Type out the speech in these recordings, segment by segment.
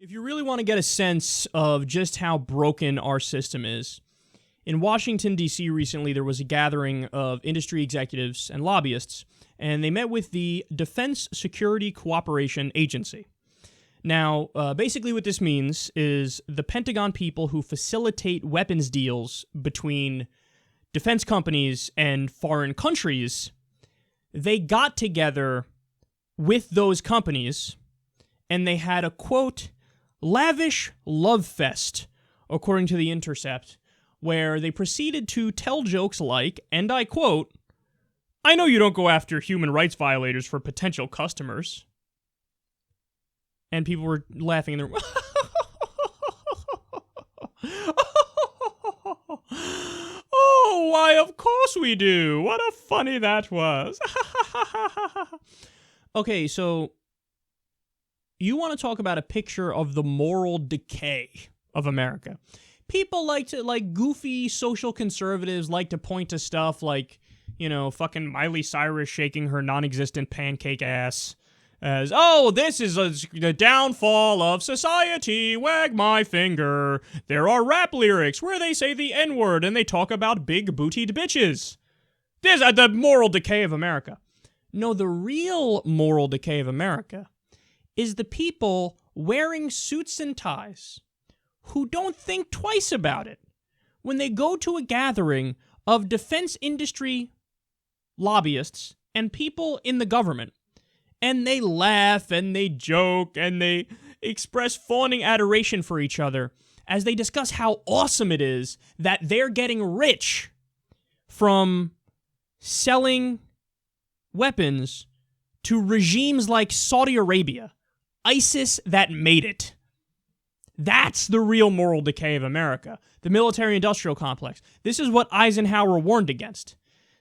If you really want to get a sense of just how broken our system is, in Washington, D.C. recently, there was a gathering of industry executives and lobbyists, and they met with the Defense Security Cooperation Agency. Now, basically what this means is the Pentagon people who facilitate weapons deals between defense companies and foreign countries, they got together with those companies, and they had a, quote, lavish love fest, according to The Intercept, where they proceeded to tell jokes like, and I quote, "I know you don't go after human rights violators for potential customers." And people were laughing in their... Oh, why, of course we do. What a funny that was. Okay, so you want to talk about a picture of the moral decay of America. People like goofy social conservatives like to point to stuff like, you know, fucking Miley Cyrus shaking her non-existent pancake ass as, oh, this is the downfall of society, wag my finger. There are rap lyrics where they say the N-word and they talk about big-bootied bitches. There's the moral decay of America. No, the real moral decay of America is the people wearing suits and ties who don't think twice about it when they go to a gathering of defense industry lobbyists and people in the government, and they laugh and they joke and they express fawning adoration for each other as they discuss how awesome it is that they're getting rich from selling weapons to regimes like Saudi Arabia, ISIS that made it. That's the real moral decay of America, the military-industrial complex. This is what Eisenhower warned against.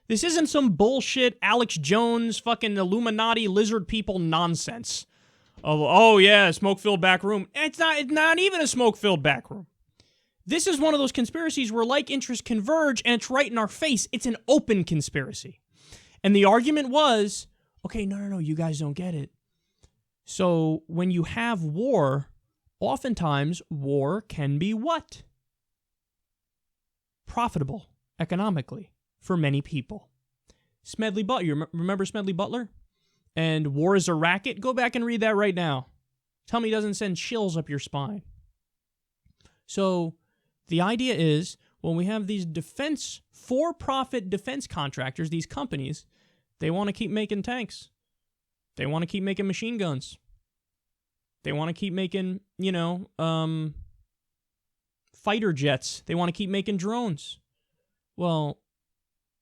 This isn't some bullshit Alex Jones fucking Illuminati lizard people nonsense. Oh yeah, smoke-filled back room. It's not even a smoke-filled back room. This is one of those conspiracies where like interests converge and it's right in our face. It's an open conspiracy. And the argument was, okay, no, you guys don't get it. So when you have war, oftentimes war can be what? Profitable economically for many people. Smedley Butler, you remember Smedley Butler? And War is a Racket? Go back and read that right now. Tell me it doesn't send chills up your spine. So the idea is, when we have these for-profit defense contractors, these companies, they want to keep making tanks. They want to keep making machine guns. They want to keep making, fighter jets. They want to keep making drones. Well,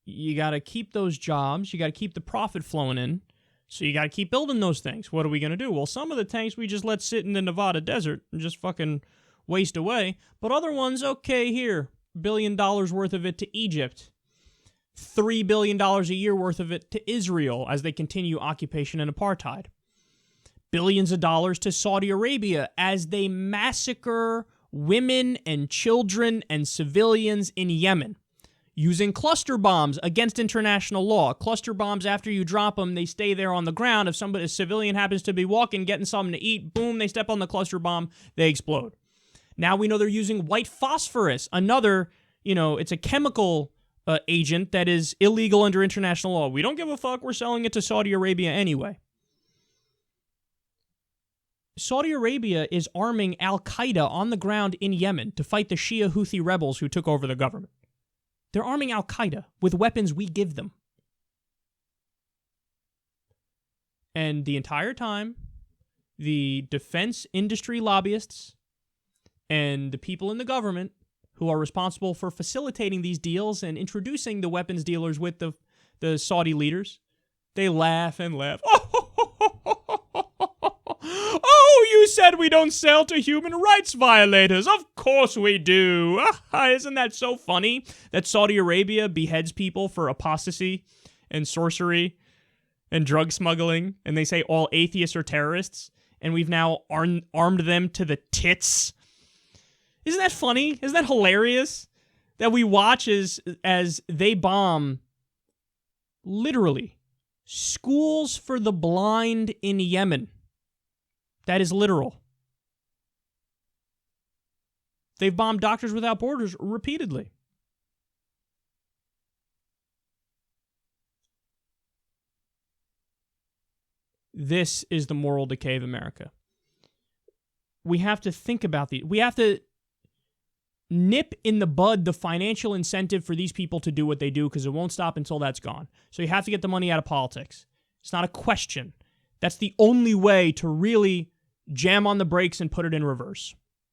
you got to keep those jobs. You got to keep the profit flowing in. So you got to keep building those things. What are we going to do? Well, some of the tanks we just let sit in the Nevada desert and just fucking waste away. But other ones, okay, here, $1 billion worth of it to Egypt. $3 billion a year worth of it to Israel as they continue occupation and apartheid. Billions of dollars to Saudi Arabia as they massacre women and children and civilians in Yemen. Using cluster bombs against international law. Cluster bombs, after you drop them, they stay there on the ground. If a civilian happens to be walking, getting something to eat, boom, they step on the cluster bomb, they explode. Now we know they're using white phosphorus, another, it's a chemical agent that is illegal under international law. We don't give a fuck, we're selling it to Saudi Arabia anyway. Saudi Arabia is arming Al-Qaeda on the ground in Yemen to fight the Shia Houthi rebels who took over the government. They're arming Al-Qaeda with weapons we give them. And the entire time, the defense industry lobbyists and the people in the government who are responsible for facilitating these deals and introducing the weapons dealers with the Saudi leaders, they laugh and laugh. Oh, you said we don't sell to human rights violators. Of course we do. Isn't that so funny that Saudi Arabia beheads people for apostasy and sorcery and drug smuggling, and they say all atheists are terrorists, and we've now armed them to the tits? Isn't that funny? Isn't that hilarious? That we watch as they bomb, literally, schools for the blind in Yemen. That is literal. They've bombed Doctors Without Borders repeatedly. This is the moral decay of America. We have to think about we have to nip in the bud the financial incentive for these people to do what they do, because it won't stop until that's gone. So you have to get the money out of politics. It's not a question. That's the only way to really jam on the brakes and put it in reverse.